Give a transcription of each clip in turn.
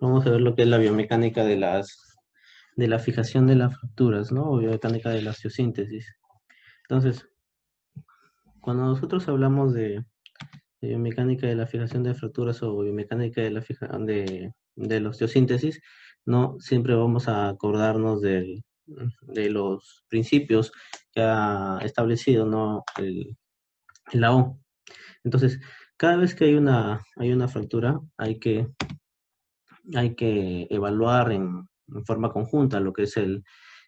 Vamos a ver lo que es la biomecánica de la fijación de las fracturas, ¿no? O biomecánica de la osteosíntesis. Entonces, cuando nosotros hablamos de biomecánica de la fijación de fracturas o biomecánica de de la osteosíntesis, no siempre vamos a acordarnos de los principios que ha establecido, ¿no? La O. Entonces, cada vez que hay una fractura, hay que evaluar en forma conjunta lo que es el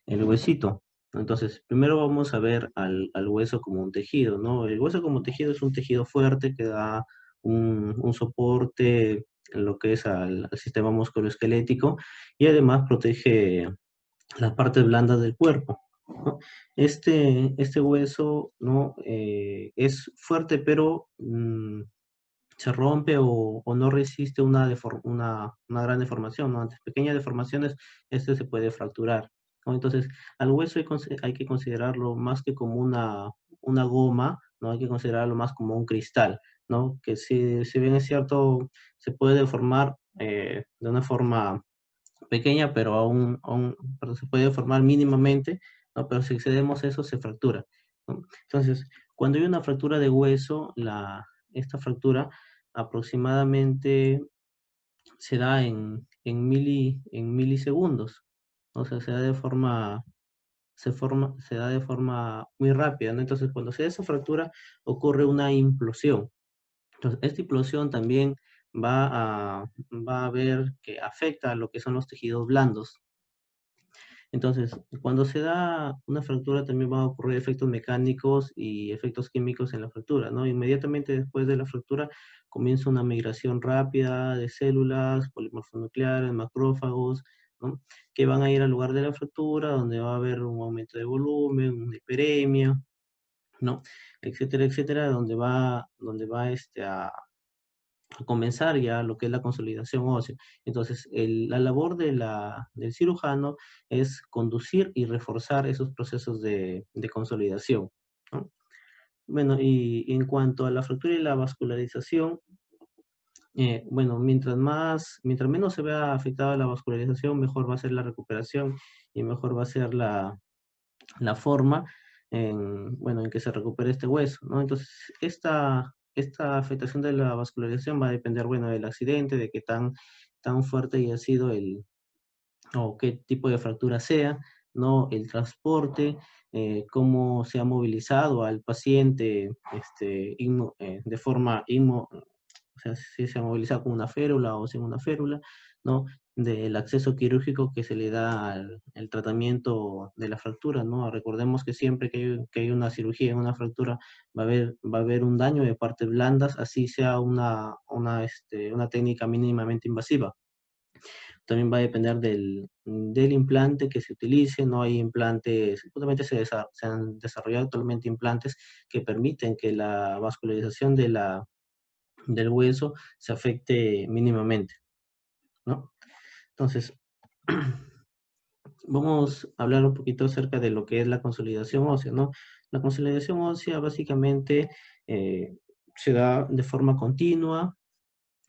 huesito. Entonces, primero vamos a ver al hueso como un tejido, ¿no? El hueso como tejido es un tejido fuerte que da un soporte en lo que es al sistema musculoesquelético y además protege las partes blandas del cuerpo, ¿no? Este hueso, ¿no? Es fuerte, pero se rompe o no resiste una gran deformación, ¿no? Ante pequeñas deformaciones, este se puede fracturar, ¿no? Entonces, al hueso hay que considerarlo más que como una goma, ¿no? Hay que considerarlo más como un cristal, ¿no? Que si bien es cierto, se puede deformar de una forma pequeña, pero pero se puede deformar mínimamente, ¿no? Pero si excedemos eso, se fractura, ¿no? Entonces, cuando hay una fractura de hueso, esta fractura aproximadamente se da en milisegundos, o sea, se da de forma muy rápida, ¿no? Entonces, cuando se da esa fractura, ocurre una implosión. Entonces, esta implosión también va a ver que afecta a lo que son los tejidos blandos. Entonces, cuando se da una fractura también van a ocurrir efectos mecánicos y efectos químicos en la fractura, ¿no? Inmediatamente después de la fractura comienza una migración rápida de células, polimorfonucleares, macrófagos, ¿no? Que van a ir al lugar de la fractura, donde va a haber un aumento de volumen, una hiperemia, ¿no? Etcétera, etcétera, donde va a comenzar ya lo que es la consolidación ósea. Entonces, la labor del cirujano es conducir y reforzar esos procesos de consolidación, ¿no? Bueno, y en cuanto a la fractura y la vascularización, bueno, mientras menos se vea afectada la vascularización, mejor va a ser la recuperación y mejor va a ser la forma bueno, en que se recupere este hueso, ¿no? Entonces, esta afectación de la vascularización va a depender, bueno, del accidente, de qué tan fuerte haya sido o qué tipo de fractura sea, ¿no? El transporte, cómo se ha movilizado al paciente de forma o sea, si se moviliza con una férula o sin una férula, ¿no? Del acceso quirúrgico que se le da al tratamiento de la fractura, ¿no? Recordemos que siempre que hay una cirugía, una fractura, va a haber un daño de partes blandas, así sea una técnica mínimamente invasiva. También va a depender del implante que se utilice, no hay implantes, justamente se han desarrollado actualmente implantes que permiten que la vascularización del hueso se afecte mínimamente, ¿no? Entonces, vamos a hablar un poquito acerca de lo que es la consolidación ósea, ¿no? La consolidación ósea básicamente eh, se da de forma continua,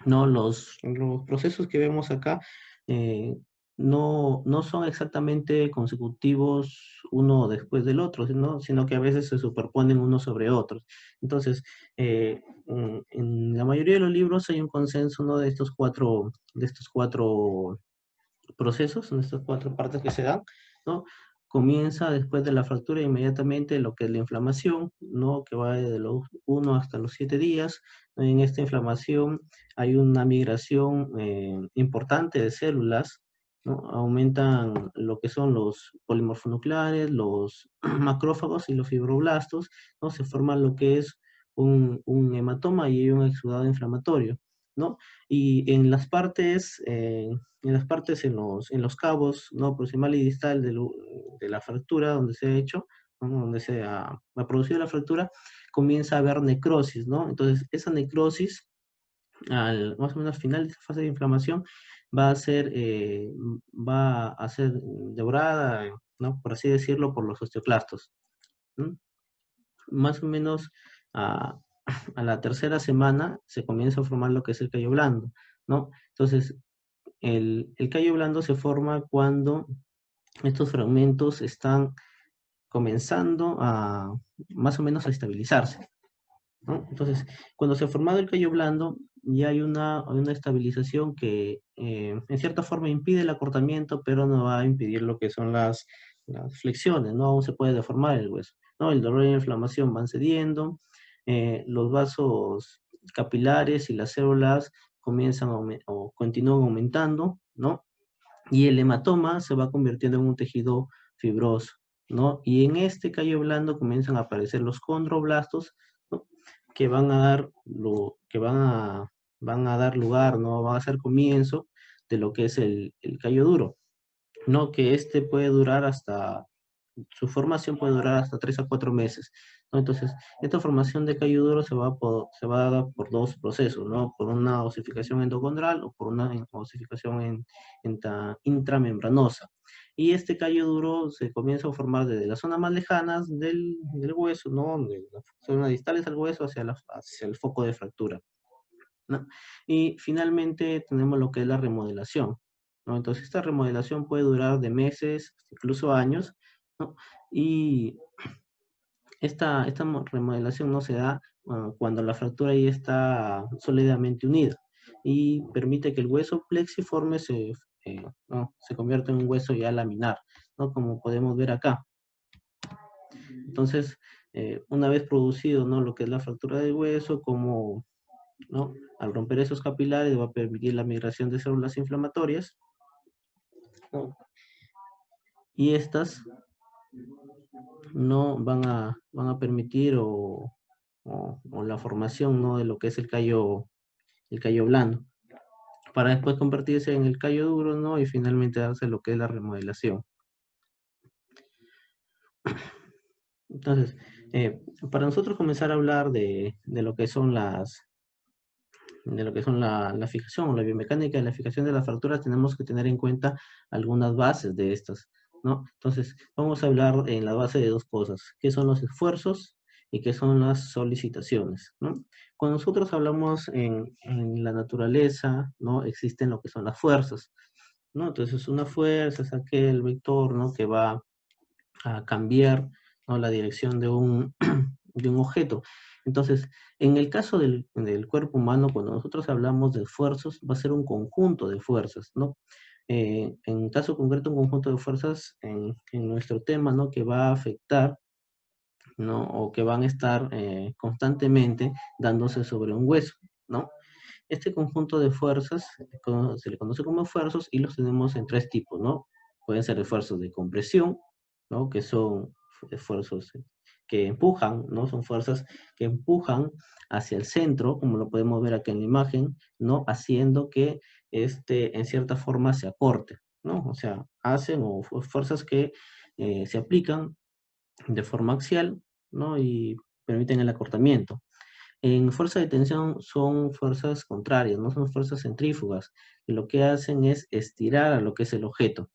¿no? Los procesos que vemos acá eh, no son exactamente consecutivos uno después del otro, sino que a veces se superponen unos sobre otros. Entonces, en la mayoría de los libros hay un consenso, ¿no? De estos cuatro procesos, en estas cuatro partes que se dan, ¿no? Comienza después de la fractura inmediatamente lo que es la inflamación, ¿no? Que va de los 1 hasta los 7 días. En esta inflamación hay una migración importante de células, ¿no? Aumentan lo que son los polimorfonucleares, los macrófagos y los fibroblastos, ¿no? Se forma lo que es un hematoma y un exudado inflamatorio, ¿no? Y en las partes, en los cabos, ¿no? Proximal y distal de la fractura donde se ha hecho, ¿no? Donde ha producido la fractura, comienza a haber necrosis, ¿no? Entonces, esa necrosis, más o menos al final de esa fase de inflamación, va a ser, eh, va a ser devorada, ¿no? Por así decirlo, por los osteoclastos, ¿no? Más o menos a, a la tercera semana se comienza a formar lo que es el callo blando, ¿no? Entonces, el callo blando se forma cuando estos fragmentos están comenzando a más o menos a estabilizarse, ¿no? Entonces, cuando se ha formado el callo blando, ya hay una estabilización que en cierta forma impide el acortamiento, pero no va a impedir lo que son las flexiones, ¿no? Aún se puede deformar el hueso, ¿no? El dolor y la inflamación van cediendo, los vasos capilares y las células comienzan o continúan aumentando, ¿no? Y el hematoma se va convirtiendo en un tejido fibroso, ¿no? Y en este callo blando comienzan a aparecer los condroblastos, ¿no? Que van a dar van a dar lugar, ¿no? Van a ser comienzo de lo que es el callo duro, ¿no? Que este puede durar hasta su formación puede durar hasta 3 a 4 meses, ¿no? Entonces, esta formación de callo duro se va a dar por dos procesos, ¿no? Por una osificación endocondral o por una osificación intramembranosa. Y este callo duro se comienza a formar desde las zonas más lejanas del hueso, ¿no? De las zonas distales al hueso hacia el foco de fractura, ¿no? Y finalmente tenemos lo que es la remodelación, ¿no? Entonces esta remodelación puede durar de meses, incluso años, ¿no? Y remodelación no se da cuando la fractura ya está sólidamente unida y permite que el hueso plexiforme no, se convierta en un hueso ya laminar, ¿no? Como podemos ver acá. Entonces, una vez producido, ¿no? Lo que es la fractura del hueso, como, ¿no? Al romper esos capilares va a permitir la migración de células inflamatorias, ¿no? Y estas no van a permitir o la formación, ¿no? De lo que es el callo blando, para después convertirse en el callo duro, ¿no? Y finalmente darse lo que es la remodelación. Entonces, para nosotros comenzar a hablar de lo que son la fijación o la biomecánica de la fijación de las fracturas, tenemos que tener en cuenta algunas bases de estas, ¿no? Entonces, vamos a hablar en la base de dos cosas, qué son los esfuerzos y qué son las solicitaciones, ¿no? Cuando nosotros hablamos en la naturaleza, ¿no? Existen lo que son las fuerzas, ¿no? Entonces, una fuerza es aquel vector, ¿no? Que va a cambiar, ¿no? La dirección de un objeto. Entonces, en el caso del cuerpo humano, cuando nosotros hablamos de esfuerzos, va a ser un conjunto de fuerzas, ¿no? En caso concreto, un conjunto de fuerzas en nuestro tema, ¿no? Que va a afectar, ¿no? O que van a estar constantemente dándose sobre un hueso, ¿no? Este conjunto de fuerzas se le conoce como esfuerzos y los tenemos en tres tipos, ¿no? Pueden ser esfuerzos de compresión, ¿no? Que son esfuerzos que empujan, ¿no? Son fuerzas que empujan hacia el centro, como lo podemos ver aquí en la imagen, ¿no? Haciendo que en cierta forma se acorte, ¿no? O sea, hacen fuerzas que se aplican de forma axial, ¿no? Y permiten el acortamiento. En fuerza de tensión son fuerzas contrarias, no son fuerzas centrífugas, que lo que hacen es estirar a lo que es el objeto,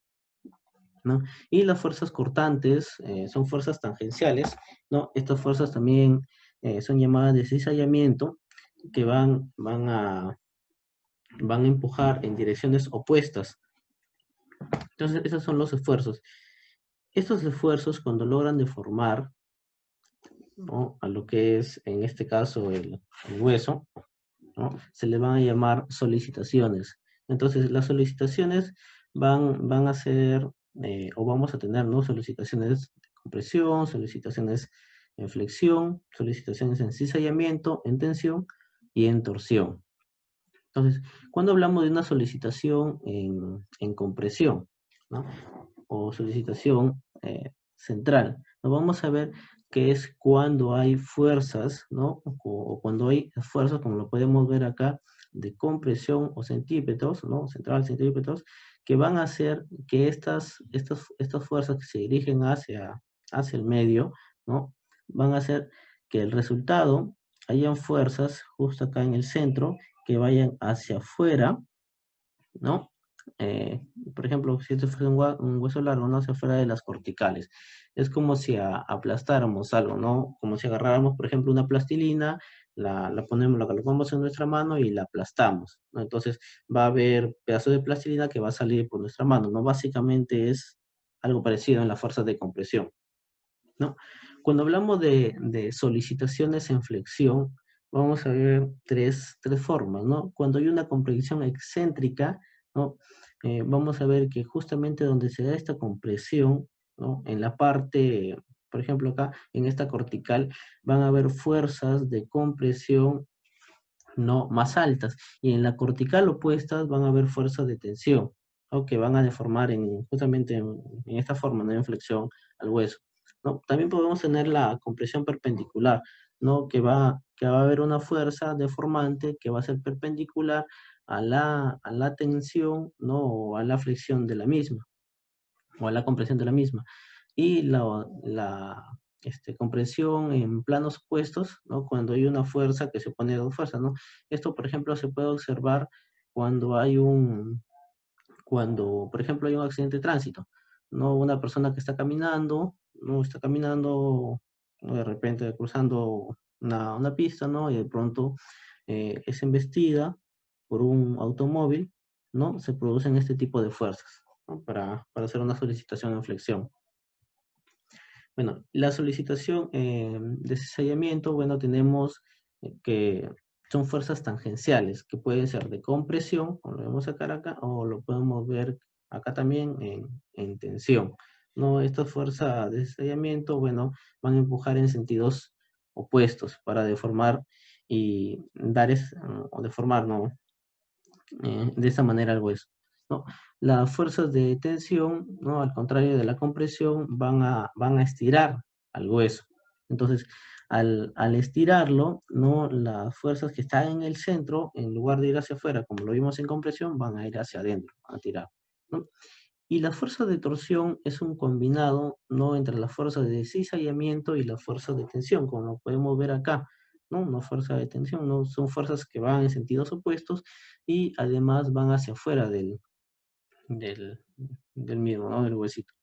¿no? Y las fuerzas cortantes son fuerzas tangenciales, ¿no? Estas fuerzas también son llamadas de cizallamiento, que van a empujar en direcciones opuestas. Entonces, esos son los esfuerzos. Estos esfuerzos, cuando logran deformar, ¿no? A lo que es, en este caso, el hueso, ¿no? Se le van a llamar solicitaciones. Entonces, las solicitaciones van a ser, o vamos a tener, ¿no? Solicitaciones de compresión, solicitaciones en flexión, solicitaciones en cizallamiento, en tensión y en torsión. Entonces, cuando hablamos de una solicitación en compresión, ¿no? O solicitación central, nos vamos a ver que es cuando hay fuerzas, ¿no? O cuando hay fuerzas, como lo podemos ver acá, de compresión o centípetos, ¿no? Central, centípetos, que van a hacer que estas fuerzas que se dirigen hacia el medio, ¿no? Van a hacer que el resultado, hayan fuerzas justo acá en el centro, que vayan hacia afuera, ¿no? Eh, por ejemplo, si esto fuera un hueso largo, ¿no? Hacia afuera de las corticales. Es como si aplastáramos algo, ¿no? Como si agarráramos, por ejemplo, una plastilina la ponemos, la colocamos en nuestra mano y la aplastamos, ¿no? Entonces va a haber pedazos de plastilina que va a salir por nuestra mano, ¿no? Básicamente es algo parecido en la fuerza de compresión, ¿no? Cuando hablamos de solicitaciones en flexión, vamos a ver tres formas, ¿no? Cuando hay una compresión excéntrica, ¿no? Vamos a ver que justamente donde se da esta compresión, ¿no? En la parte, por ejemplo acá, en esta cortical, van a haber fuerzas de compresión, ¿no? Más altas, y en la cortical opuestas van a haber fuerzas de tensión, ¿no? Que van a deformar justamente en esta forma, ¿no? En flexión al hueso, ¿no? También podemos tener la compresión perpendicular, ¿no? Que va a haber una fuerza deformante que va a ser perpendicular a la tensión, ¿no? O a la flexión de la misma, o a la compresión de la misma. Y la compresión en planos opuestos, ¿no? Cuando hay una fuerza que se opone a dos fuerzas, ¿no? Esto, por ejemplo, se puede observar cuando por ejemplo, hay un accidente de tránsito, ¿no? Una persona que está caminando, ¿no? Está caminando, ¿no? De repente cruzando una pista, ¿no? Y de pronto es embestida por un automóvil, ¿no? Se producen este tipo de fuerzas, ¿no? Para hacer una solicitación en flexión. Bueno, la solicitación de cizallamiento, bueno, tenemos que son fuerzas tangenciales, que pueden ser de compresión, como lo vemos acá, o lo podemos ver acá también en tensión, ¿no? Estas fuerzas de cizallamiento, bueno, van a empujar en sentidos opuestos para deformar y o deformar, ¿no? De esta manera el hueso, ¿no? Las fuerzas de tensión, ¿no? Al contrario de la compresión, van a estirar al hueso. Entonces, al estirarlo, ¿no? Las fuerzas que están en el centro, en lugar de ir hacia afuera, como lo vimos en compresión, van a ir hacia adentro, a tirar, ¿no? Y la fuerza de torsión es un combinado, ¿no? Entre la fuerza de cizallamiento y la fuerza de tensión, como lo podemos ver acá, ¿no? Una fuerza de tensión, ¿no? Son fuerzas que van en sentidos opuestos y además van hacia afuera del, del mismo, ¿no? Del huesito.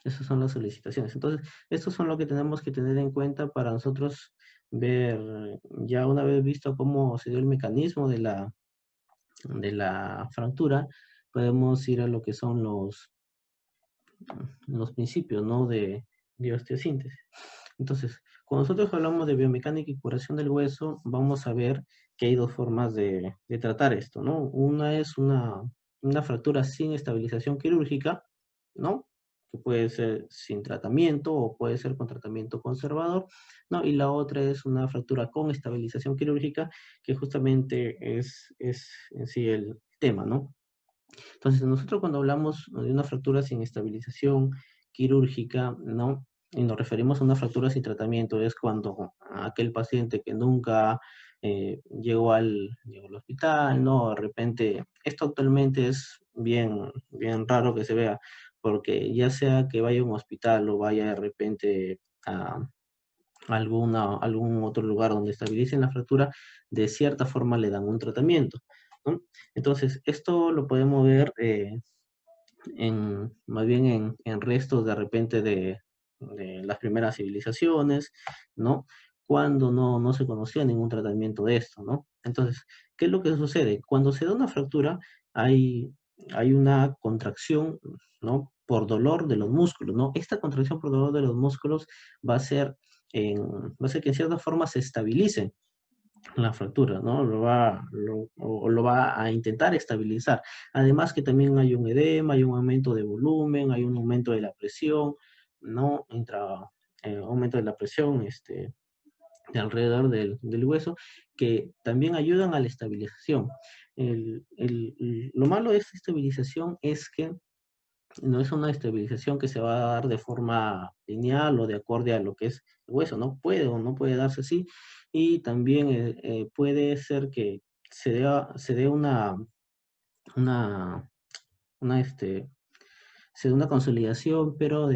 Esas son las solicitaciones. Entonces, estos son lo que tenemos que tener en cuenta para nosotros ver, ya una vez visto cómo se dio el mecanismo de la fractura, podemos ir a lo que son los principios, ¿no? De osteosíntesis. Entonces, cuando nosotros hablamos de biomecánica y curación del hueso, vamos a ver que hay dos formas de tratar esto, ¿no? Una es una fractura sin estabilización quirúrgica, ¿no? Que puede ser sin tratamiento o puede ser con tratamiento conservador, ¿no? Y la otra es una fractura con estabilización quirúrgica, que justamente es en sí el tema, ¿no? Entonces, nosotros cuando hablamos de una fractura sin estabilización quirúrgica, ¿no? Y nos referimos a una fractura sin tratamiento, es cuando aquel paciente que nunca llegó al hospital, ¿no? De repente, esto actualmente es bien, bien raro que se vea, porque ya sea que vaya a un hospital o vaya de repente a algún otro lugar donde estabilicen la fractura, de cierta forma le dan un tratamiento, ¿no? Entonces, esto lo podemos ver más bien en restos de repente de las primeras civilizaciones, ¿no? Cuando no se conocía ningún tratamiento de esto, ¿no? Entonces, ¿qué es lo que sucede? Cuando se da una fractura, hay una contracción, ¿no? Por dolor de los músculos, ¿no? Esta contracción por dolor de los músculos va a ser, va a ser que en cierta forma se estabilicen la fractura, ¿no? O lo va a intentar estabilizar. Además que también hay un edema, hay un aumento de volumen, hay un aumento de la presión, ¿no? Aumento de la presión, de alrededor del hueso, que también ayudan a la estabilización. Lo malo de esta estabilización es que no es una estabilización que se va a dar de forma lineal o de acorde a lo que es el hueso, ¿no? Puede o no puede darse así. Y también puede ser que se dé una, una, este, se dé una consolidación, pero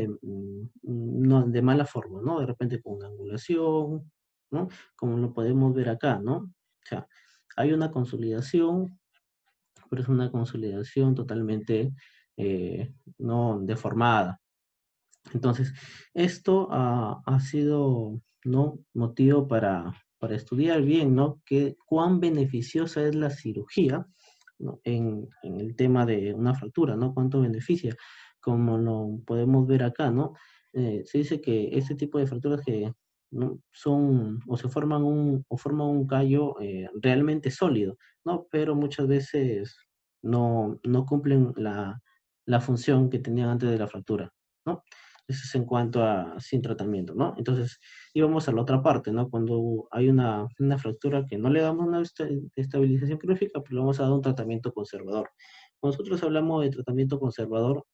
no, de mala forma, ¿no? De repente con una angulación, ¿no? Como lo podemos ver acá, ¿no? O sea, hay una consolidación, pero es una consolidación totalmente no deformada. Entonces, esto ha sido, ¿no? Motivo para estudiar bien, ¿no? Cuán beneficiosa es la cirugía, ¿no? En el tema de una fractura, ¿no? Cuánto beneficia, como lo podemos ver acá, ¿no? Se dice que este tipo de fracturas que ¿no? son o se forman o forman un callo realmente sólido, ¿no? Pero muchas veces no cumplen la función que tenían antes de la fractura, ¿no? Eso es en cuanto a sin tratamiento, ¿no? Entonces, íbamos a la otra parte, ¿no? Cuando hay una fractura que no le damos una estabilización quirúrgica, pues le vamos a dar un tratamiento conservador. Cuando nosotros hablamos de tratamiento conservador,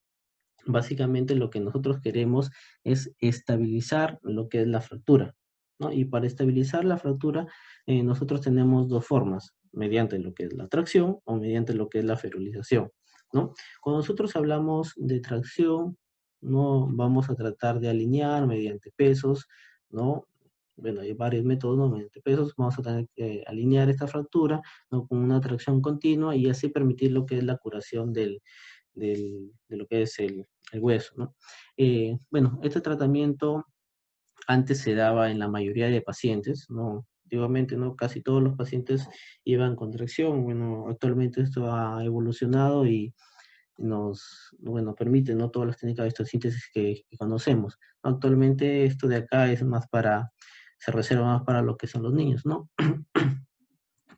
básicamente lo que nosotros queremos es estabilizar lo que es la fractura, ¿no? Y para estabilizar la fractura, nosotros tenemos dos formas, mediante lo que es la tracción o mediante lo que es la ferulización, ¿no? Cuando nosotros hablamos de tracción, no vamos a tratar de alinear mediante pesos, ¿no? Bueno, hay varios métodos, ¿no? Mediante pesos vamos a tener que alinear esta fractura, ¿no? Con una tracción continua y así permitir lo que es la curación de lo que es el hueso, ¿no? Bueno, este tratamiento antes se daba en la mayoría de pacientes, ¿no? Antiguamente, ¿no? Casi todos los pacientes iban con tracción. Bueno, actualmente esto ha evolucionado y bueno, permite, ¿no? Todas las técnicas de osteosíntesis que conocemos. Actualmente esto de acá es más se reserva más para lo que son los niños, ¿no?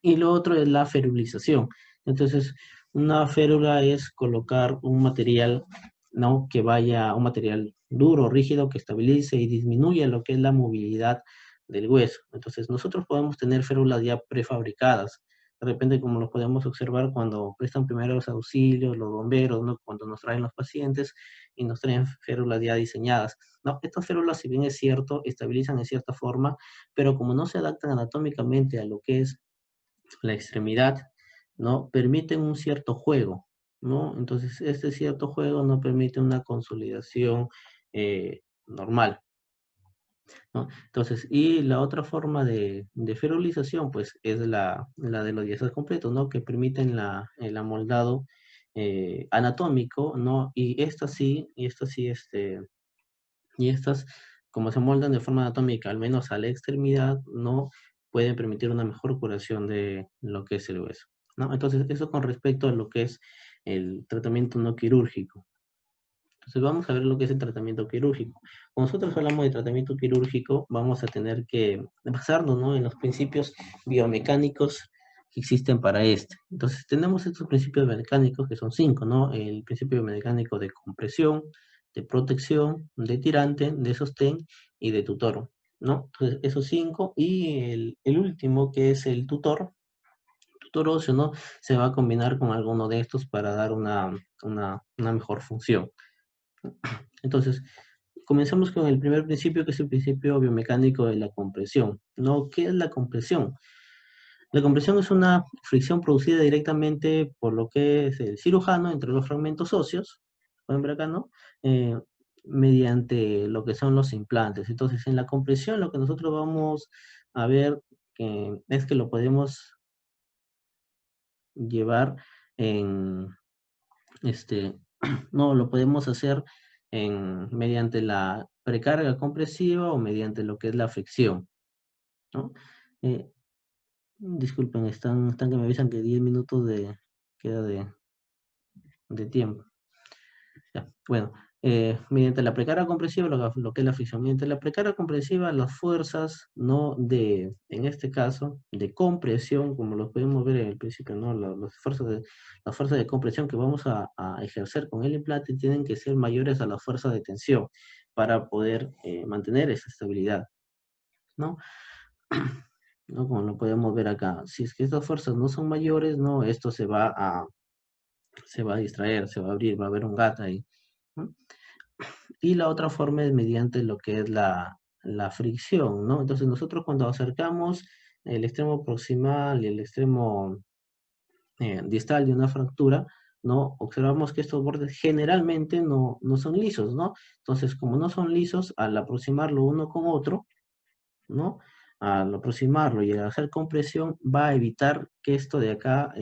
Y lo otro es la ferulización. Entonces, una férula es colocar un material, ¿no? Que vaya, un material duro, rígido, que estabilice y disminuya lo que es la movilidad del hueso. Entonces, nosotros podemos tener férulas ya prefabricadas. De repente, como lo podemos observar cuando prestan primeros auxilios, los bomberos, ¿no? Cuando nos traen los pacientes y nos traen férulas ya diseñadas. No, estas férulas, si bien es cierto, estabilizan en cierta forma, pero como no se adaptan anatómicamente a lo que es la extremidad, ¿no? Permiten un cierto juego, ¿no? Entonces, este cierto juego no permite una consolidación normal, ¿no? Entonces, y la otra forma de ferulización, pues, es la de los yesos completos, ¿no? Que permiten el amoldado anatómico, ¿no? Y estas, como se moldan de forma anatómica, al menos a la extremidad, no pueden permitir una mejor curación de lo que es el hueso, ¿no? Entonces, eso con respecto a lo que es el tratamiento no quirúrgico. Entonces, vamos a ver lo que es el tratamiento quirúrgico. Cuando nosotros hablamos de tratamiento quirúrgico, vamos a tener que basarnos, ¿no? En los principios biomecánicos que existen para este. Entonces, tenemos estos principios biomecánicos que son 5, ¿no? El principio biomecánico de compresión, de protección, de tirante, de sostén y de tutor, ¿no? Entonces, esos 5 y el último que es el tutor óseo, ¿no? Se va a combinar con alguno de estos para dar una mejor función. Entonces, comenzamos con el primer principio, que es el principio biomecánico de la compresión, ¿no? ¿Qué es la compresión? La compresión es una fricción producida directamente por lo que es el cirujano entre los fragmentos óseos, pueden ver acá, ¿no? Eh, mediante lo que son los implantes. Entonces, en la compresión lo que nosotros vamos a ver es que lo podemos llevar en, este, no, lo podemos hacer mediante la precarga compresiva o mediante lo que es la fricción, ¿no? Eh, disculpen, están que me avisan que 10 minutos queda de tiempo. Ya, bueno, mediante la precarga compresiva, lo que es la fricción, mediante la precarga compresiva, las fuerzas, ¿no? En este caso, de compresión, como lo podemos ver en el principio, ¿no? Las fuerzas de compresión que vamos a ejercer con el implante tienen que ser mayores a las fuerzas de tensión para poder mantener esa estabilidad, ¿no? ¿No? Como lo podemos ver acá. Si es que estas fuerzas no son mayores, ¿no? Esto se va a distraer, se va a abrir, va a haber un gato ahí, ¿no? Y la otra forma es mediante lo que es la fricción, ¿no? Entonces nosotros cuando acercamos el extremo proximal y el extremo distal de una fractura, ¿no? Observamos que estos bordes generalmente no son lisos, ¿no? Entonces, como no son lisos, al aproximarlo uno con otro, ¿no? Al aproximarlo y al hacer compresión, va a evitar que esto de acá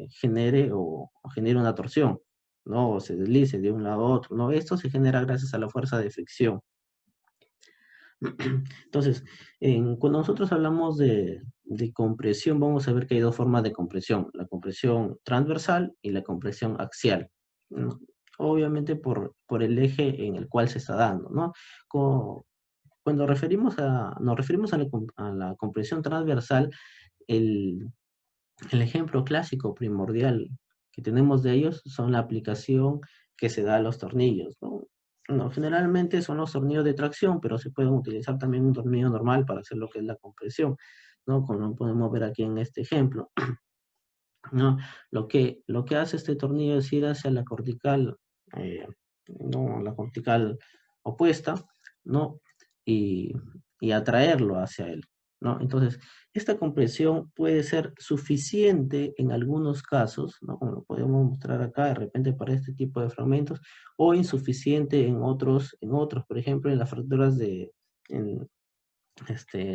genere o genere una torsión, ¿no? O se deslice de un lado a otro, ¿no? Esto se genera gracias a la fuerza de fricción. Entonces, cuando nosotros hablamos de compresión, vamos a ver que hay dos formas de compresión, la compresión transversal y la compresión axial, ¿no? Obviamente por el eje en el cual se está dando, ¿no? Cuando nos referimos a la compresión transversal, el, el ejemplo clásico primordial que tenemos de ellos son la aplicación que se da a los tornillos, ¿no? No, generalmente son los tornillos de tracción, pero se pueden utilizar también un tornillo normal para hacer lo que es la compresión, ¿no? Como podemos ver aquí en este ejemplo, ¿no? Lo que hace este tornillo es ir hacia la cortical, eh, ¿no? La cortical opuesta, ¿no? Y, y atraerlo hacia él, ¿no? Entonces, esta compresión puede ser suficiente en algunos casos, ¿no? Como lo podemos mostrar acá, de repente para este tipo de fragmentos, o insuficiente en otros, por ejemplo, en las fracturas en,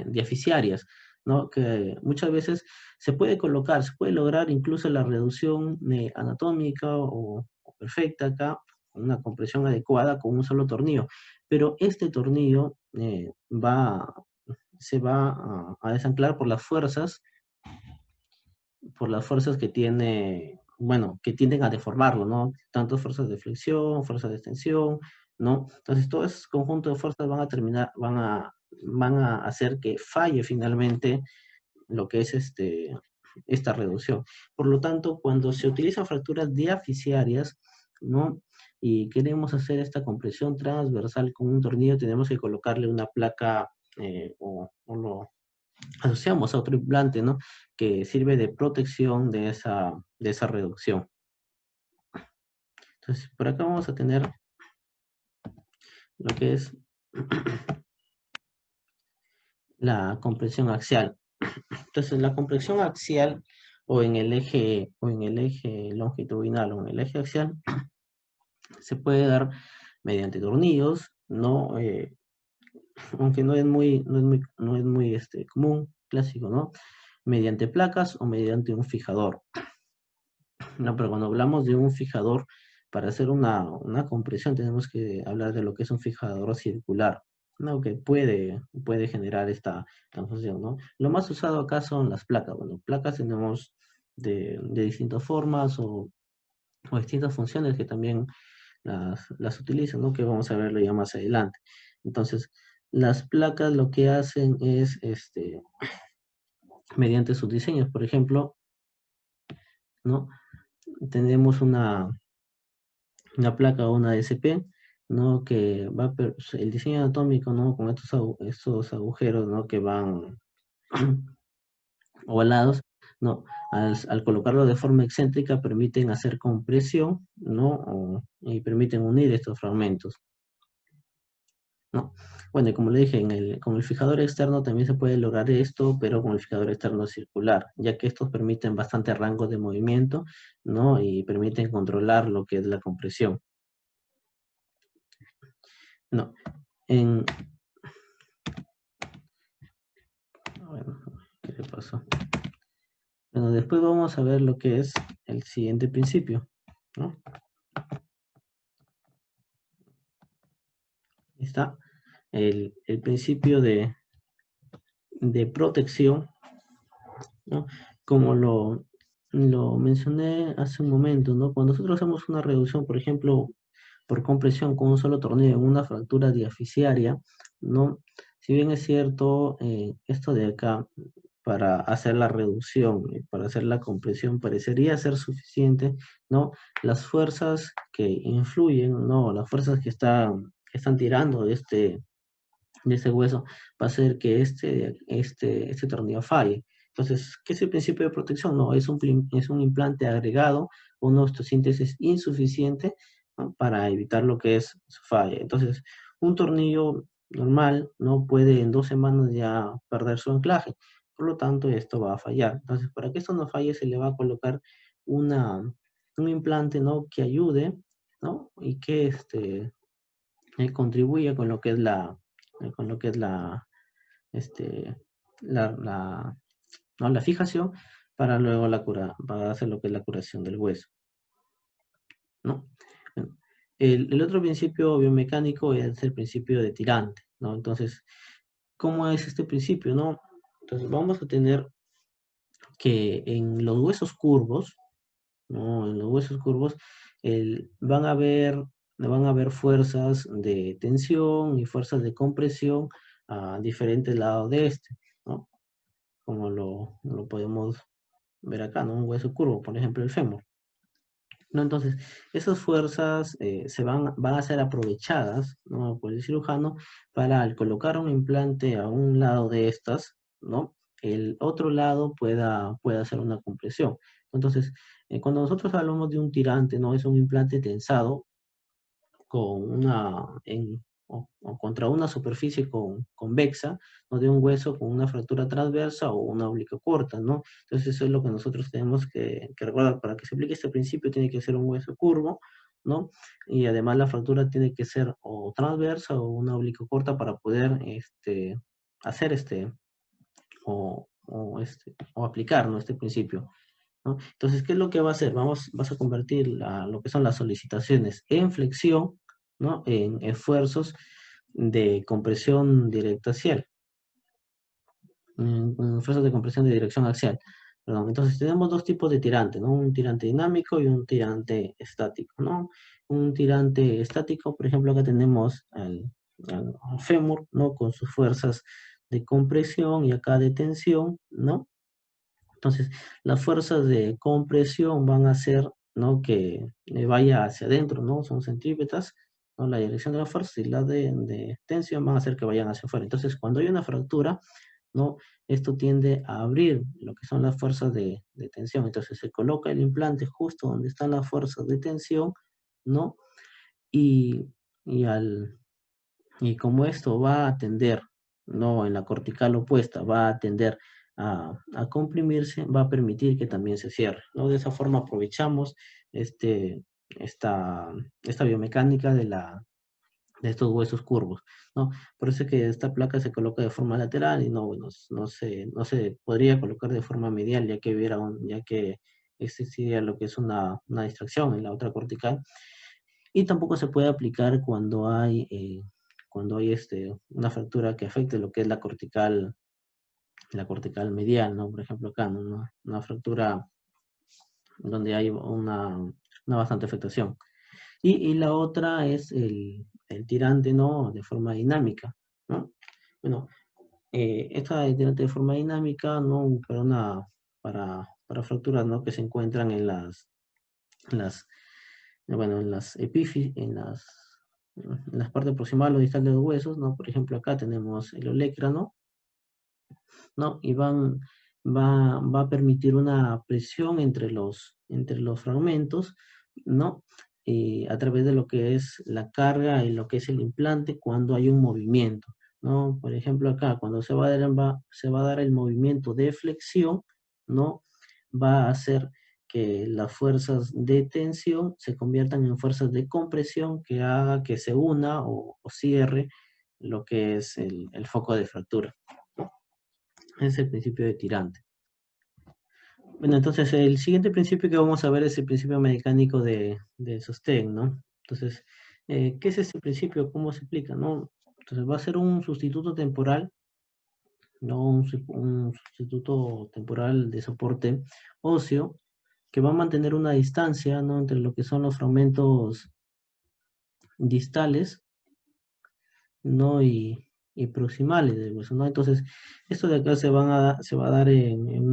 diaficiarias, ¿no? Que muchas veces se puede colocar, se puede lograr incluso la reducción anatómica o perfecta acá, una compresión adecuada con un solo tornillo. Pero este tornillo se va a desanclar por las fuerzas que tiene, bueno, que tienden a deformarlo, ¿no? Tanto fuerzas de flexión, fuerzas de extensión, ¿no? Entonces, todo ese conjunto de fuerzas van a hacer que falle finalmente lo que es esta reducción. Por lo tanto, cuando se utilizan fracturas diaficiarias, ¿no? Y queremos hacer esta compresión transversal con un tornillo, tenemos que colocarle una placa o lo asociamos a otro implante, ¿no? Que sirve de protección de esa reducción. Entonces, por acá vamos a tener lo que es la compresión axial. Entonces, la compresión axial o en el eje longitudinal o en el eje axial se puede dar mediante tornillos, ¿no? Aunque no es muy común, clásico, ¿no? Mediante placas o mediante un fijador. No, pero cuando hablamos de un fijador, para hacer una compresión tenemos que hablar de lo que es un fijador circular, ¿no? Que puede generar esta transfusión, ¿no? Lo más usado acá son las placas. Bueno, placas tenemos de distintas formas o distintas funciones que también las utilizan, ¿no? Que vamos a verlo ya más adelante. Entonces, las placas lo que hacen es, mediante sus diseños, por ejemplo, ¿no? Tenemos una placa o una DSP, ¿no? Que el diseño anatómico, ¿no? Con estos agujeros, ¿no? Que van ovalados, ¿no? Al colocarlo de forma excéntrica permiten hacer compresión, ¿no? Y permiten unir estos fragmentos, ¿no? Bueno, y como le dije, con el fijador externo también se puede lograr esto, pero con el fijador externo circular, ya que estos permiten bastante rango de movimiento, ¿no? Y permiten controlar lo que es la compresión. No, en, bueno, ¿qué le pasó? Bueno, después vamos a ver lo que es el siguiente principio, ¿no? Está el principio de protección, ¿no? Como lo mencioné hace un momento, ¿no? Cuando nosotros hacemos una reducción, por ejemplo, por compresión con un solo tornillo en una fractura diaficiaria, ¿no? Si bien es cierto, esto de acá, para hacer la reducción y para hacer la compresión parecería ser suficiente, ¿no? Las fuerzas que influyen, ¿no? Las fuerzas que están tirando de este hueso va a hacer que este tornillo falle. Entonces, ¿qué es el principio de protección? No, es un implante agregado, una osteosíntesis insuficiente, ¿no? Para evitar lo que es su falla. Entonces, un tornillo normal no puede en 2 semanas ya perder su anclaje. Por lo tanto, esto va a fallar. Entonces, para que esto no falle, se le va a colocar una, un implante, ¿no? Que ayude, ¿no? Y que contribuya con lo que es con lo que es este, la, ¿no? La fijación para luego para hacer lo que es la curación del hueso, ¿no? Bueno, el otro principio biomecánico es el principio de tirante, ¿no? Entonces, ¿cómo es este principio, no? Entonces vamos a tener que en los huesos curvos, ¿no? En los huesos curvos van a haber fuerzas de tensión y fuerzas de compresión a diferentes lados de este, ¿no? Como lo podemos ver acá, ¿no? Un hueso curvo, por ejemplo, el fémur. ¿No? Entonces, esas fuerzas van a ser aprovechadas, ¿no? Por el cirujano para al colocar un implante a un lado de estas, ¿no? El otro lado pueda hacer una compresión. Entonces, cuando nosotros hablamos de un tirante, ¿no? Es un implante tensado con o contra una superficie convexa, ¿no? De un hueso con una fractura transversa o una oblicuo corta, ¿no? Entonces eso es lo que nosotros tenemos que recordar. Para que se aplique este principio tiene que ser un hueso curvo, ¿no? Y además la fractura tiene que ser o transversa o una oblicuo corta para poder hacer o aplicar, ¿no? Este principio, ¿no? Entonces, ¿qué es lo que va a hacer? Vas a convertir lo que son las solicitaciones en flexión, ¿no? En esfuerzos de compresión directa axial, en esfuerzos de compresión de dirección axial. Perdón. Entonces, tenemos dos tipos de tirante, ¿no? Un tirante dinámico y un tirante estático, ¿no? Un tirante estático, por ejemplo, acá tenemos al fémur, ¿no? Con sus fuerzas de compresión y acá de tensión, ¿no? Entonces, las fuerzas de compresión van a hacer, ¿no? Que vaya hacia adentro, ¿no? Son centrípetas, ¿no? La dirección de la fuerza y la de tensión van a hacer que vayan hacia afuera. Entonces, cuando hay una fractura, ¿no? Esto tiende a abrir lo que son las fuerzas de tensión. Entonces, se coloca el implante justo donde están las fuerzas de tensión, ¿no? Y, y al, y como esto va a tender, no en la cortical opuesta, va a tender a comprimirse, va a permitir que también se cierre, ¿no? De esa forma aprovechamos este, esta biomecánica de estos huesos curvos, ¿no? Por eso es que esta placa se coloca de forma lateral y bueno, no se podría colocar de forma medial, ya que existiría lo que es una distracción en la otra cortical. Y tampoco se puede aplicar cuando hay una fractura que afecte lo que es la cortical medial, ¿no? Por ejemplo, acá, ¿no? Una fractura donde hay una bastante afectación. Y la otra es el tirante, ¿no? De forma dinámica, ¿no? Bueno, esta de tirante de forma dinámica, ¿no? Para fracturas, ¿no? Que se encuentran en las bueno, en las partes proximales o distales de los huesos, ¿no? Por ejemplo, acá tenemos el olecrano, ¿no? Y va a permitir una presión entre los fragmentos, ¿no? A través de lo que es la carga y lo que es el implante cuando hay un movimiento, ¿no? Por ejemplo, acá, cuando se va a dar el movimiento de flexión, ¿no? Va a hacer que las fuerzas de tensión se conviertan en fuerzas de compresión que haga que se una o cierre lo que es el foco de fractura. Es el principio de tirante. Bueno, entonces el siguiente principio que vamos a ver es el principio mecánico de sostén, ¿no? Entonces, ¿qué es este principio? ¿Cómo se aplica, no? Entonces va a ser un sustituto temporal, ¿no? Un sustituto temporal de soporte óseo que va a mantener una distancia, ¿no? Entre lo que son los fragmentos distales, ¿no? Y proximales del hueso, ¿no? Entonces, esto de acá se va a dar en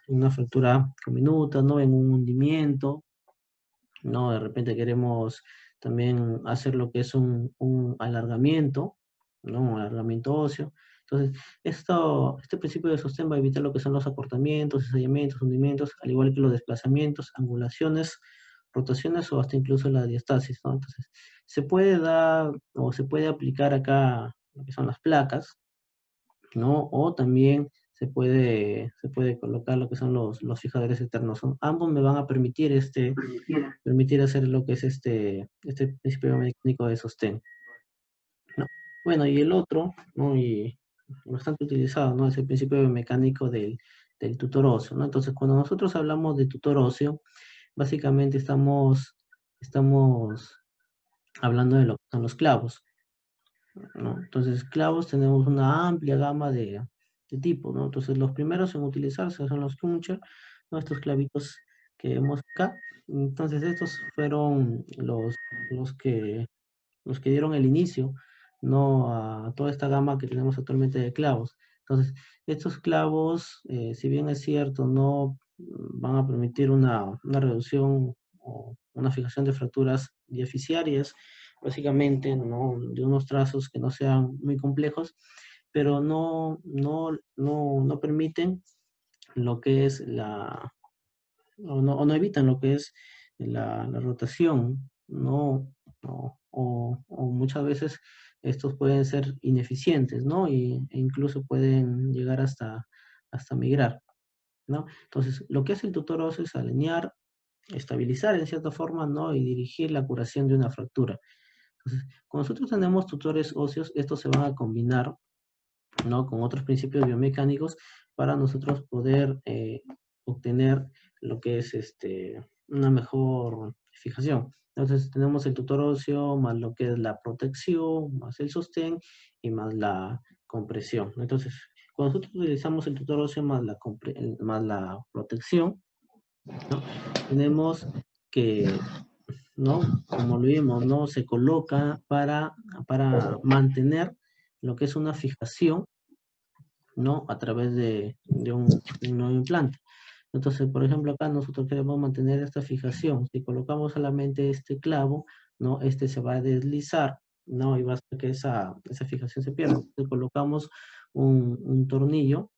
una fractura minuta, ¿no? En un hundimiento, ¿no? De repente queremos también hacer lo que es un alargamiento, ¿no? Un alargamiento óseo. Entonces, este principio de sostén va a evitar lo que son los acortamientos, ensayamientos, hundimientos, al igual que los desplazamientos, angulaciones, rotaciones o hasta incluso la diastasis, ¿no? Entonces, se puede dar o se puede aplicar acá lo que son las placas, ¿no? O también se puede colocar lo que son los fijadores externos. Ambos me van a permitir hacer lo que es este principio mecánico de sostén, ¿no? Bueno, y el otro, ¿no? Y bastante utilizado, ¿no? Es el principio mecánico del tutor óseo, ¿no? Entonces, cuando nosotros hablamos de tutor óseo, básicamente estamos hablando de lo que son los clavos, ¿no? Entonces, clavos tenemos una amplia gama de tipos, ¿no? Entonces, los primeros en utilizarse son los puncher, ¿no? Estos clavitos que vemos acá. Entonces, estos fueron los que dieron el inicio, ¿no? A toda esta gama que tenemos actualmente de clavos. Entonces, estos clavos, si bien es cierto, no van a permitir una reducción o una fijación de fracturas diaficiarias, básicamente, ¿no? De unos trazos que no sean muy complejos, pero no permiten lo que es o no evitan lo que es la rotación, ¿no? O muchas veces estos pueden ser ineficientes, ¿no? E incluso pueden llegar hasta migrar, ¿no? Entonces, lo que hace el tutor óseo es alinear, estabilizar en cierta forma, ¿no? Y dirigir la curación de una fractura. Entonces, cuando nosotros tenemos tutores óseos, estos se van a combinar, ¿no? Con otros principios biomecánicos para nosotros poder obtener lo que es una mejor fijación. Entonces tenemos el tutor óseo más lo que es la protección, más el sostén y más la compresión. Entonces, cuando nosotros utilizamos el tutor óseo más la protección, ¿no? Tenemos que, ¿no? Como lo vimos, ¿no? Se coloca para mantener lo que es una fijación, ¿no? A través de un nuevo implante. Entonces, por ejemplo, acá nosotros queremos mantener esta fijación. Si colocamos solamente este clavo, ¿no? Este se va a deslizar, ¿no? Y va a hacer que esa fijación se pierda. Entonces, colocamos un tornillo,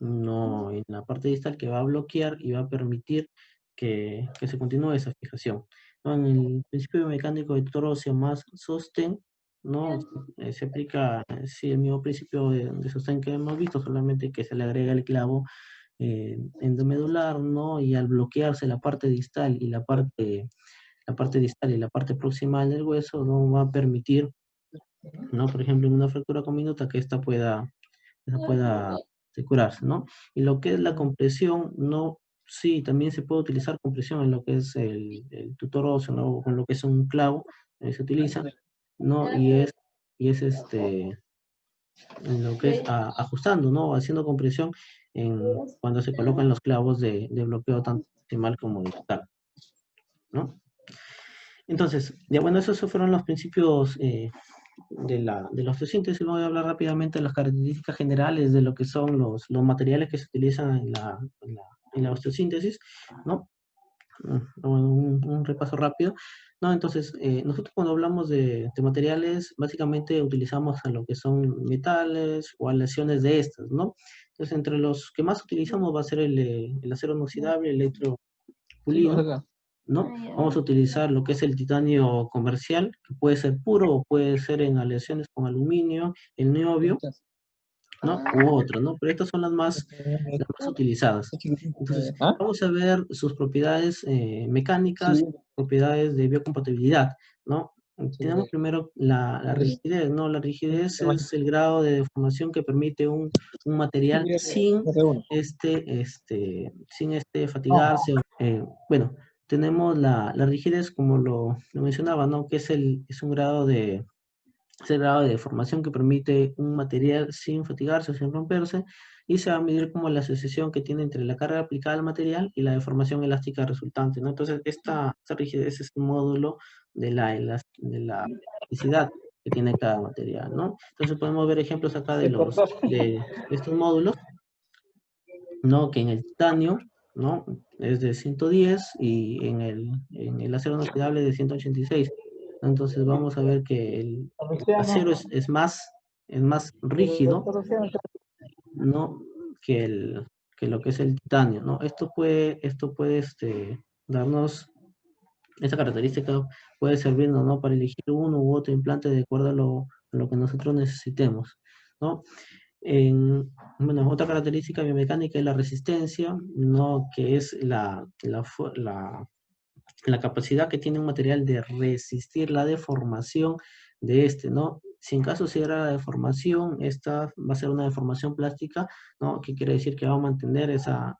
¿no? En la parte distal que va a bloquear y va a permitir que se continúe esa fijación, ¿no? En el principio mecánico de Torosio más sostén, ¿no? Se aplica, sí, el mismo principio de sostén que hemos visto, solamente que se le agrega el clavo endomedular, ¿no? Y al bloquearse la parte distal y la parte distal y la parte proximal del hueso, no va a permitir, ¿no? Por ejemplo, en una fractura comminuta que esta pueda curarse, ¿no? Y lo que es la compresión, no, sí, también se puede utilizar compresión en lo que es el tutor óseo, ¿no? Con lo que es un clavo, se utiliza, ¿no? Y es en lo que es ajustando, ¿no? Haciendo compresión cuando se colocan los clavos de bloqueo tanto proximal como distal, ¿no? Entonces, ya bueno, esos fueron los principios de la osteosíntesis. Voy a hablar rápidamente de las características generales de lo que son los materiales que se utilizan en la osteosíntesis, ¿no? Un repaso rápido. No, entonces, nosotros cuando hablamos de materiales, básicamente utilizamos a lo que son metales o aleaciones de estas, ¿no? Entonces, entre los que más utilizamos va a ser el acero inoxidable, el Chicos, pulido, acá. ¿no? Vamos a utilizar lo que es el titanio comercial, que puede ser puro o puede ser en aleaciones con aluminio, el niobio, ¿no? U otro, ¿no? Pero estas son las más utilizadas. Entonces, ¿Ah? vamos a ver sus propiedades Sí, mecánicas, propiedades de biocompatibilidad, ¿no? Tenemos sí. primero la rigidez, ¿no? La rigidez es el grado de deformación que permite un material sin fatigarse. Bueno, tenemos la rigidez, como lo mencionaba, ¿no? Que es un grado es el grado de deformación que permite un material sin fatigarse o sin romperse, y se va a medir como la asociación que tiene entre la carga aplicada al material y la deformación elástica resultante, ¿no? Entonces, esta rigidez es un módulo de la elasticidad que tiene cada material, ¿no? Entonces, podemos ver ejemplos acá de estos módulos, ¿no? Que en el titanio, ¿no? Es de 110 y en el acero inoxidable de 186. Entonces vamos a ver que el acero es más rígido, ¿no? Que lo que es el titanio, ¿no? Esto puede darnos, esta característica puede servirnos, ¿no? Para elegir uno u otro implante de acuerdo a lo que nosotros necesitemos, ¿no? Bueno, otra característica biomecánica es la resistencia, ¿no? Que es la capacidad que tiene un material de resistir la deformación de ¿no? Si en caso se diera la deformación, esta va a ser una deformación plástica, ¿no? Que quiere decir que va a mantener esa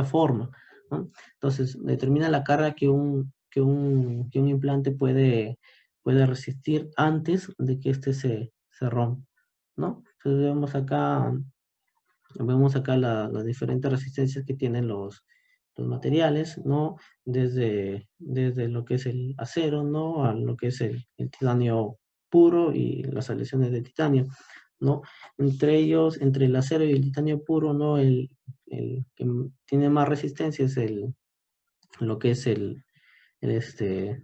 forma, ¿no? Entonces, determina la carga que un implante puede resistir antes de que este se rompa, ¿no? Entonces vemos acá las diferentes resistencias que tienen los materiales, ¿no? Desde lo que es el acero, ¿no? A lo que es el titanio puro y las aleaciones de titanio, ¿no? Entre ellos, entre el acero y el titanio puro, ¿no? El que tiene más resistencia es lo que es este,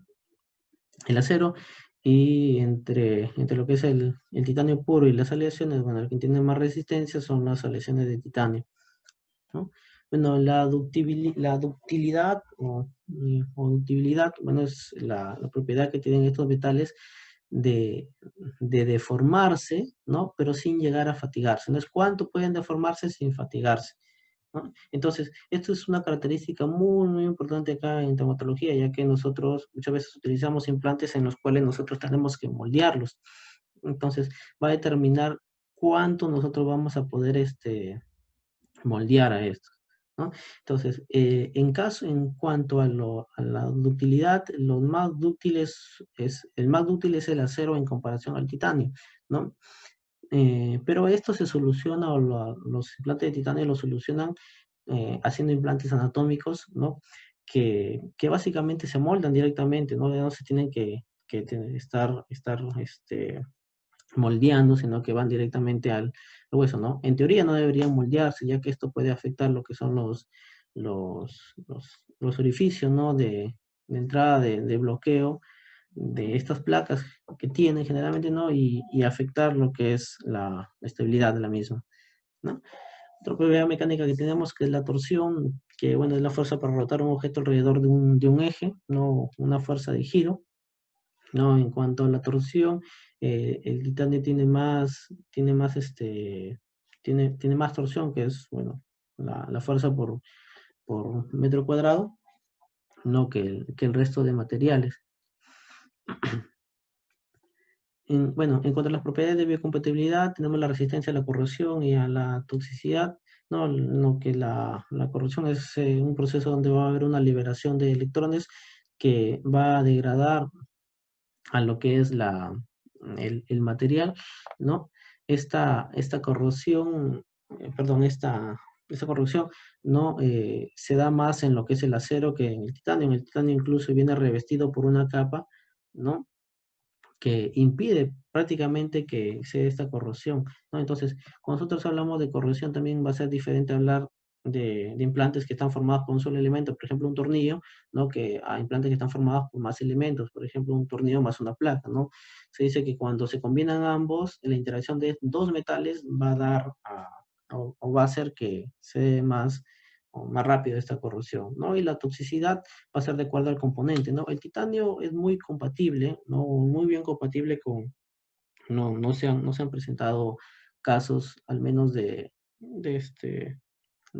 el acero, y entre lo que es el titanio puro y las aleaciones, bueno, el que tiene más resistencia son las aleaciones de titanio, ¿no? Bueno, la ductilidad o ductibilidad, bueno, es la propiedad que tienen estos metales de, de deformarse, ¿no? Pero sin llegar a fatigarse. ¿No es cuánto pueden deformarse sin fatigarse? ¿No? Entonces, esto es una característica muy, muy importante acá en traumatología, ya que nosotros muchas veces utilizamos implantes en los cuales nosotros tenemos que moldearlos. Entonces, va a determinar cuánto nosotros vamos a poder moldear a esto, ¿no? Entonces, en cuanto a la ductilidad, los más dúctiles el más dúctil es el acero en comparación al titanio, ¿no? Pero esto se soluciona, los implantes de titanio lo solucionan haciendo implantes anatómicos, ¿no? Que básicamente se moldan directamente, ¿no? No se tienen estar moldeando, sino que van directamente al hueso, ¿no? En teoría no deberían moldearse, ya que esto puede afectar lo que son los orificios, ¿no? De entrada de bloqueo de estas placas que tienen generalmente, ¿no? Y afectar lo que es la estabilidad de la misma, ¿no? Otra propiedad mecánica que tenemos que es la torsión, que bueno, es la fuerza para rotar un objeto alrededor de un eje, no una fuerza de giro, ¿no? En cuanto a la torsión, el titanio tiene más torsión, que es, bueno, la fuerza por metro cuadrado, no que el resto de materiales. Bueno, en cuanto a las propiedades de biocompatibilidad, tenemos la resistencia a la corrosión y a la toxicidad, ¿no? Lo que la corrosión es un proceso donde va a haber una liberación de electrones que va a degradar a lo que es el material, ¿no? Esta corrosión, esta corrosión no se da más en lo que es el acero que en el titanio. En el titanio incluso viene revestido por una capa, ¿no? Que impide prácticamente que se dé esta corrosión, ¿no? Entonces, cuando nosotros hablamos de corrosión, también va a ser diferente hablar de implantes que están formados por un solo elemento, por ejemplo, un tornillo, ¿no? Que hay implantes que están formados por más elementos, por ejemplo, un tornillo más una placa, ¿no? Se dice que cuando se combinan ambos, la interacción de dos metales va a dar o va a hacer que se dé más o más rápido esta corrosión, ¿no? Y la toxicidad va a ser de acuerdo al componente, ¿no? El titanio es muy compatible, ¿no? Muy bien compatible no se han presentado casos, al menos de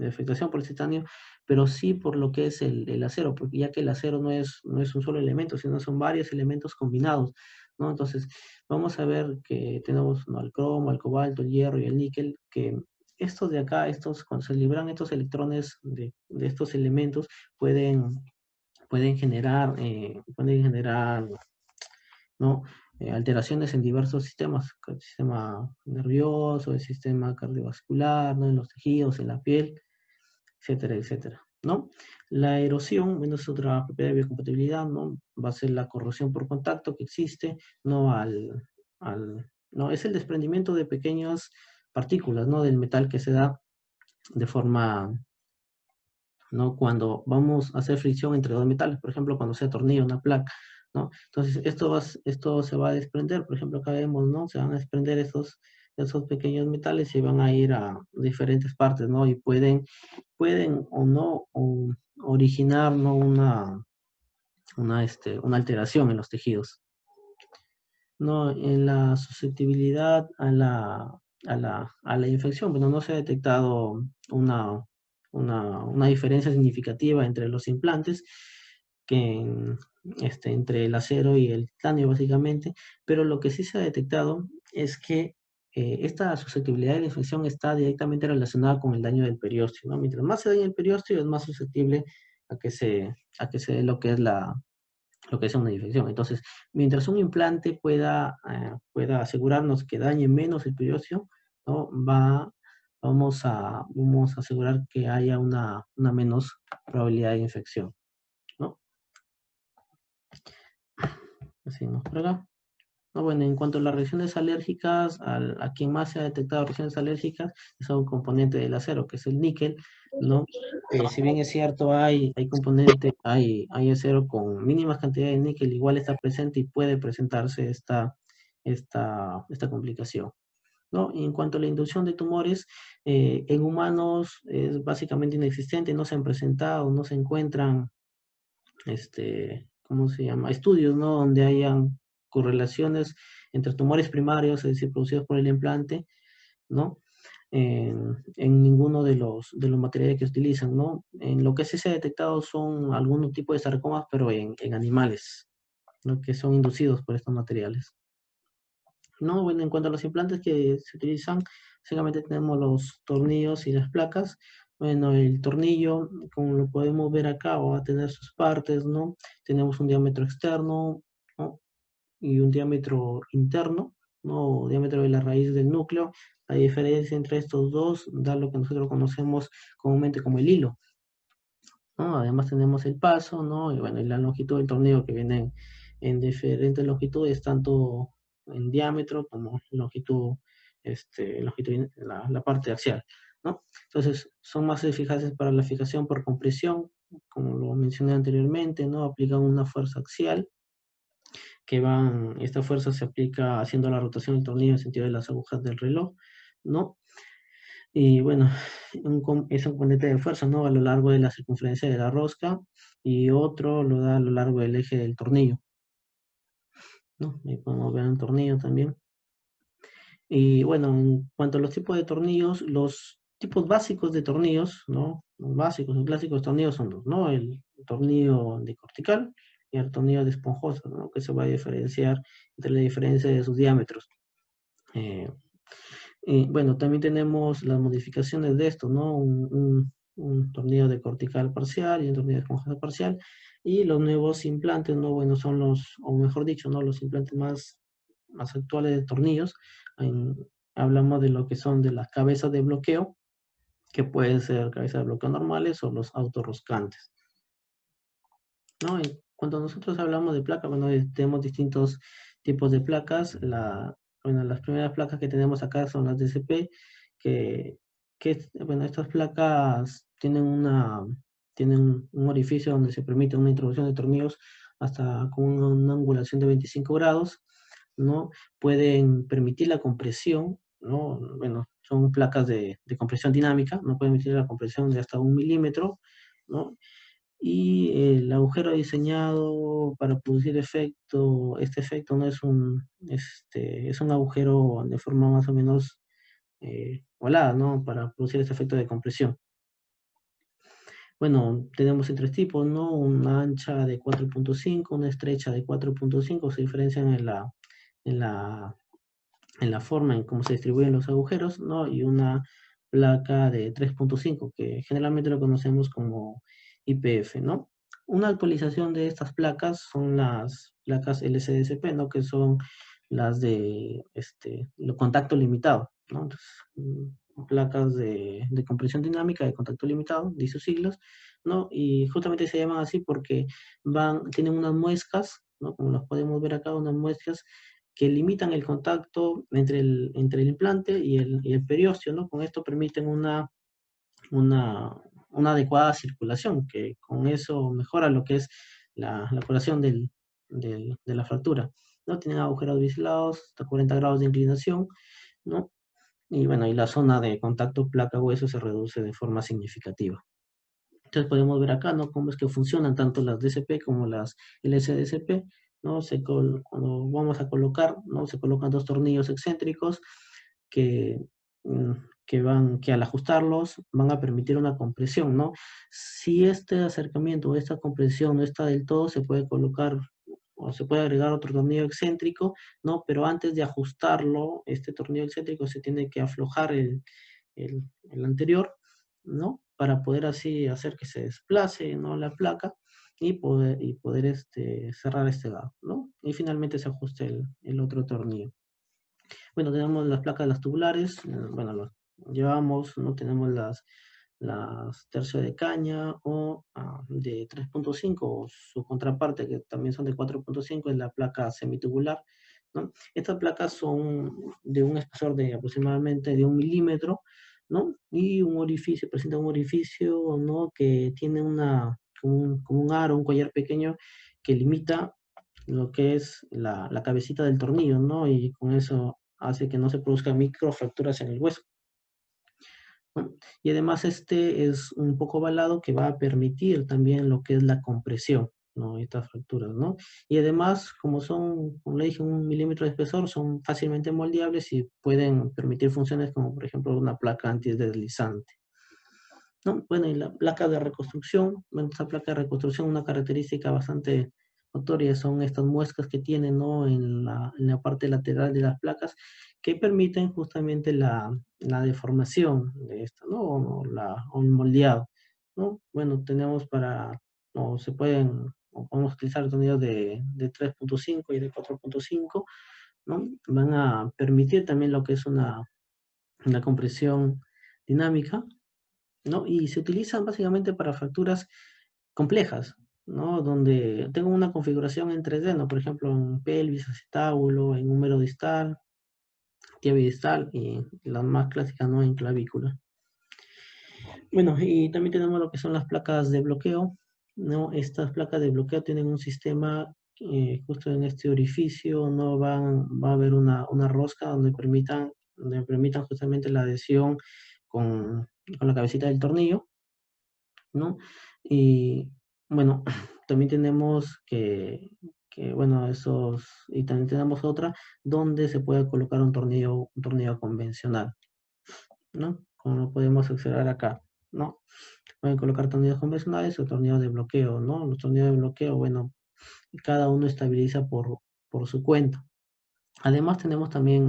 afectación por el titanio, pero sí por lo que es el acero, porque ya que el acero no es un solo elemento, sino son varios elementos combinados, ¿no? Entonces, vamos a ver que tenemos, ¿no? El cromo, el cobalto, el hierro y el níquel, que estos de acá, cuando se libran estos electrones de estos elementos, pueden, pueden generar, ¿no? Alteraciones en diversos sistemas, el sistema nervioso, el sistema cardiovascular, ¿no? En los tejidos, en la piel, etcétera, etcétera, ¿no? La erosión, bueno, es otra propiedad de biocompatibilidad, ¿no? Va a ser la corrosión por contacto que existe, ¿no? No, es el desprendimiento de pequeñas partículas, ¿no? Del metal que se da de forma, ¿no? Cuando vamos a hacer fricción entre dos metales, por ejemplo, cuando se atornilla una placa, ¿no? Entonces, esto se va a desprender, por ejemplo, acá vemos, ¿no? Se van a desprender esos pequeños metales y van a ir a diferentes partes, ¿no? Y pueden o no originar, ¿no? Una alteración en los tejidos, ¿no? En la susceptibilidad a la infección, bueno, no se ha detectado una diferencia significativa entre los implantes, entre el acero y el titanio, básicamente, pero lo que sí se ha detectado es que esta susceptibilidad de la infección está directamente relacionada con el daño del periósteo, ¿no? Mientras más se daña el periósteo, es más susceptible a que se dé lo que es lo que es una infección. Entonces, mientras un implante pueda asegurarnos que dañe menos el periósteo, ¿no? Vamos a asegurar que haya una menos probabilidad de infección, ¿no? Seguimos por acá. No, bueno, en cuanto a las reacciones alérgicas, a quien más se ha detectado reacciones alérgicas es a un componente del acero, que es el níquel, ¿no? Si bien es cierto, hay acero con mínimas cantidades de níquel, igual está presente y puede presentarse esta complicación, ¿no? Y en cuanto a la inducción de tumores, en humanos es básicamente inexistente, no se han presentado, no se encuentran ¿cómo se llama? Estudios, ¿no? Donde hayan correlaciones entre tumores primarios, es decir, producidos por el implante, ¿no? En ninguno de los materiales que utilizan, ¿no? En lo que sí se ha detectado son algunos tipos de sarcomas, pero en animales, ¿no? Que son inducidos por estos materiales. No, bueno, en cuanto a los implantes que se utilizan, básicamente tenemos los tornillos y las placas. Bueno, el tornillo, como lo podemos ver acá, va a tener sus partes, ¿no? Tenemos un diámetro externo, ¿no? Y un diámetro interno, ¿no? Diámetro de la raíz del núcleo. La diferencia entre estos dos da lo que nosotros conocemos comúnmente como el hilo, ¿no? Además tenemos el paso, ¿no? Y bueno, y la longitud del tornillo que viene en diferentes longitudes, tanto en diámetro como longitud, la parte axial, ¿no? Entonces, son más eficaces para la fijación por compresión, como lo mencioné anteriormente, ¿no? Aplican una fuerza axial, esta fuerza se aplica haciendo la rotación del tornillo en sentido de las agujas del reloj, ¿no? Y bueno, es un componente de fuerza, ¿no? A lo largo de la circunferencia de la rosca y otro lo da a lo largo del eje del tornillo, ¿no? Ahí podemos ver un tornillo también. Y bueno, en cuanto a los tipos de tornillos, los tipos básicos de tornillos, ¿no? Los básicos, los clásicos tornillos son dos, ¿no? El tornillo de cortical y el tornillo de esponjoso, ¿no? Que se va a diferenciar entre la diferencia de sus diámetros. Eh, Y bueno, también tenemos las modificaciones de esto, ¿no? Un tornillo de cortical parcial y un tornillo de esponjoso parcial. Y los nuevos implantes, ¿no? Bueno, son o mejor dicho, ¿no? Los implantes más actuales de tornillos. En- Hablamos de lo que son de las cabezas de bloqueo, que pueden ser cabezas de bloqueo normales o los autorroscantes, ¿no? Y cuando nosotros hablamos de placas, bueno, tenemos distintos tipos de placas. Bueno, las primeras placas que tenemos acá son las DCP, que, bueno, estas placas tienen un orificio donde se permite una introducción de tornillos hasta con una angulación de 25 grados, ¿no? Pueden permitir la compresión, ¿no? Bueno, son placas de compresión dinámica, no pueden permitir la compresión de hasta 1 milímetro, ¿no? Y el agujero diseñado para producir este efecto no es un agujero de forma más o menos ovalada, ¿no? Para producir este efecto de compresión. Bueno, tenemos en tres tipos, ¿no? Una ancha de 4.5, una estrecha de 4.5, se diferencian en la, en la forma en cómo se distribuyen los agujeros, ¿no? Y una placa de 3.5, que generalmente lo conocemos como IPF, ¿no? Una actualización de estas placas son las placas LCDSP, ¿no? Que son las de contacto limitado, ¿no? Entonces, placas de compresión dinámica de contacto limitado, dice sus siglas, ¿no? Y justamente se llaman así porque tienen unas muescas, ¿no? Como las podemos ver acá, unas muescas que limitan el contacto entre el implante y el periósteo, ¿no? Con esto permiten una, una adecuada circulación, que con eso mejora lo que es la curación de la fractura, ¿no? Tienen agujeros bislados hasta 40 grados de inclinación, ¿no? Y bueno, y la zona de contacto placa-hueso se reduce de forma significativa. Entonces podemos ver acá, ¿no? Cómo es que funcionan tanto las DCP como las LSDCP, ¿no? Cuando vamos a colocar, ¿no? Se colocan dos tornillos excéntricos que, mm, que al ajustarlos van a permitir una compresión, ¿no? Si este acercamiento o esta compresión no está del todo, se puede colocar o se puede agregar otro tornillo excéntrico, ¿no? Pero antes de ajustarlo, este tornillo excéntrico se tiene que aflojar el anterior, ¿no? Para poder así hacer que se desplace, ¿no? La placa y poder cerrar este gap, ¿no? Y finalmente se ajusta el otro tornillo. Bueno, tenemos las placas de las tubulares, bueno, las llevamos, ¿no? Tenemos las tercio de caña o de 3.5 o su contraparte que también son de 4.5 es la placa semitubular, ¿no? Estas placas son de un espesor de aproximadamente de 1 milímetro, ¿no? Y un orificio, presenta un orificio, ¿no? Que tiene como un aro, un collar pequeño que limita lo que es la cabecita del tornillo, ¿no? Y con eso hace que no se produzcan microfracturas en el hueso, ¿no? Y además es un poco ovalado que va a permitir también lo que es la compresión, ¿no? Estas fracturas, ¿no? Y además, como son, como le dije, 1 milímetro de espesor, son fácilmente moldeables y pueden permitir funciones como, por ejemplo, una placa antideslizante, ¿no? Bueno, y la placa de reconstrucción, bueno, esta placa de reconstrucción, una característica bastante notoria son estas muescas que tienen, ¿no? En la parte lateral de las placas que permiten justamente la deformación de esta, ¿no? O el moldeado, ¿no? Bueno, tenemos o se pueden, o podemos utilizar tornillos de 3.5 y de 4.5, ¿no? Van a permitir también lo que es una compresión dinámica, ¿no? Y se utilizan básicamente para fracturas complejas, ¿no? Donde tengo una configuración en 3D, ¿no? Por ejemplo, en pelvis, acetábulo, en húmero distal, tibia distal y las más clásicas, ¿no? En clavícula. Bueno, y también tenemos lo que son las placas de bloqueo, ¿no? Estas placas de bloqueo tienen un sistema justo en este orificio, ¿no? Va a haber una rosca donde permitan justamente la adhesión con la cabecita del tornillo, ¿no? Y bueno, también tenemos bueno, y también tenemos otra donde se puede colocar un tornillo convencional, ¿no? Como lo podemos observar acá, ¿no? Pueden colocar tornillos convencionales o tornillos de bloqueo, ¿no? Los tornillos de bloqueo, bueno, cada uno estabiliza por su cuenta. Además tenemos también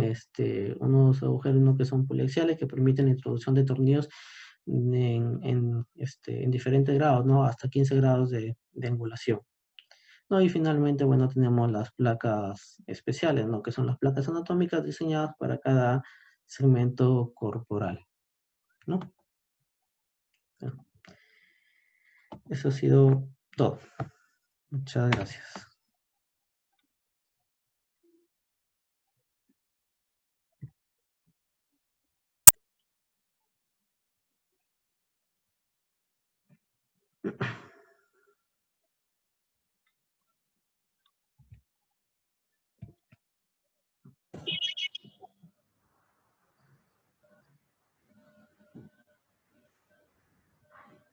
unos agujeros, ¿no? Que son poliaxiales que permiten la introducción de tornillos en diferentes grados, ¿no? Hasta 15 grados de angulación, ¿no? Y finalmente, bueno, tenemos las placas especiales, ¿no? Que son las placas anatómicas diseñadas para cada segmento corporal, ¿no? Bueno, eso ha sido todo. Muchas gracias.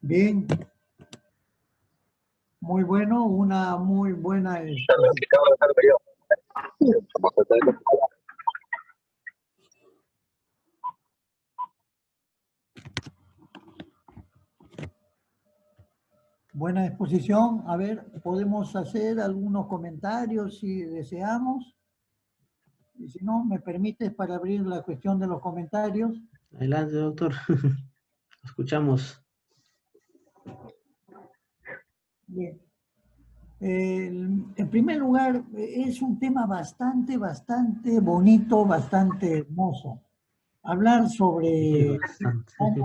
Bien, muy bueno, una muy buena exposición. Buena exposición. A ver, podemos hacer algunos comentarios si deseamos. Y si no, me permites para abrir la cuestión de los comentarios. Adelante, doctor. Escuchamos. Bien. En primer lugar, es un tema bastante bonito, bastante hermoso. Hablar Sí, sobre, bastante.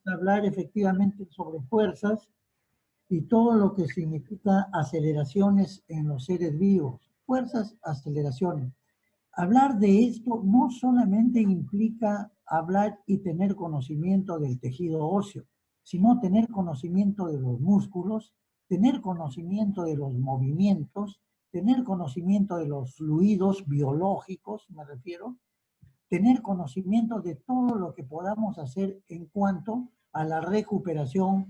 hablar efectivamente sobre fuerzas y todo lo que significa aceleraciones en los seres vivos. Fuerzas, aceleraciones. Hablar de esto no solamente implica hablar y tener conocimiento del tejido óseo, sino tener conocimiento de los músculos, tener conocimiento de los movimientos, tener conocimiento de los fluidos biológicos, me refiero, tener conocimiento de todo lo que podamos hacer en cuanto a la recuperación